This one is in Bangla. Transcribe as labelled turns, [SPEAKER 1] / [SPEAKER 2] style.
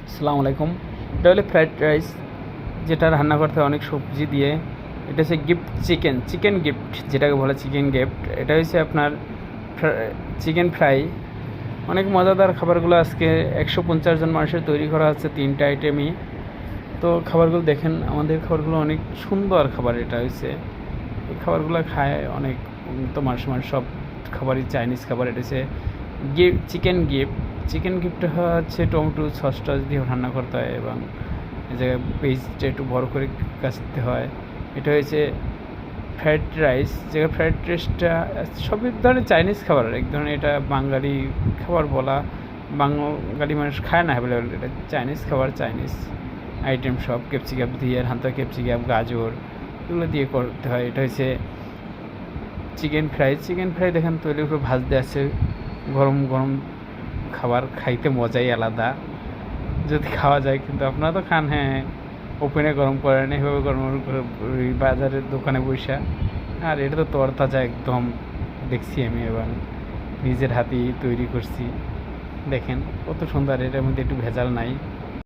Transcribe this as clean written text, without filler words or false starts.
[SPEAKER 1] আসসালামু আলাইকুম। এটা হলো ফ্রাইড রাইস, যেটা রান্না করতে হয় অনেক সবজি দিয়ে। এটা হচ্ছে গিফট চিকেন গিফট, যেটাকে বলে চিকেন গিফট। এটা হচ্ছে আপনার চিকেন ফ্রাই। অনেক মজাদার খাবারগুলো আজকে 150 জন মানুষের তৈরি করা হচ্ছে 3টা আইটেমই। তো খাবারগুলো দেখেন, আমাদের খাবারগুলো অনেক সুন্দর খাবার। এটা হচ্ছে এই খাবারগুলো খায় অনেক উন্নত মানুষ সব খাবারই চাইনিজ খাবার। এটা হচ্ছে চিকেন গিফট হচ্ছে টমেটো সস টস দিয়ে রান্না করতে হয় এবং এই জায়গায় পেস্টটা একটু বড় করে কাটতে হয়। এটা হয়েছে ফ্রাইড রাইস, যেটা ফ্রাইড রাইসটা সব ধরনের চাইনিজ খাবার, এক ধরনের এটা বাঙালি খাবার বলা। বাঙালি মানুষ খায় না অ্যাভেলেবেল, এটা চাইনিজ খাবার, চাইনিজ আইটেম সব ক্যাপসিকাম দিয়ে রান্না, ক্যাপসিকাম গাজর এগুলো দিয়ে করতে হয়। এটা হচ্ছে চিকেন ফ্রাই দেখেন তৈরির উপরে ভাজতে আছে। গরম গরম খাবার খাইতে মজাই আলাদা যদি খাওয়া যায়। কিন্তু আপনারা তো খান, হ্যাঁ, ওপেনে গরম করেন, এভাবে গরম করে বাজারের দোকানে বসে। আর এটা তো তরতাজা একদম, দেখছি আমি এবং নিজের হাতেই তৈরি করছি। দেখেন কত সুন্দর, এটার মধ্যে একটু ভেজাল নাই।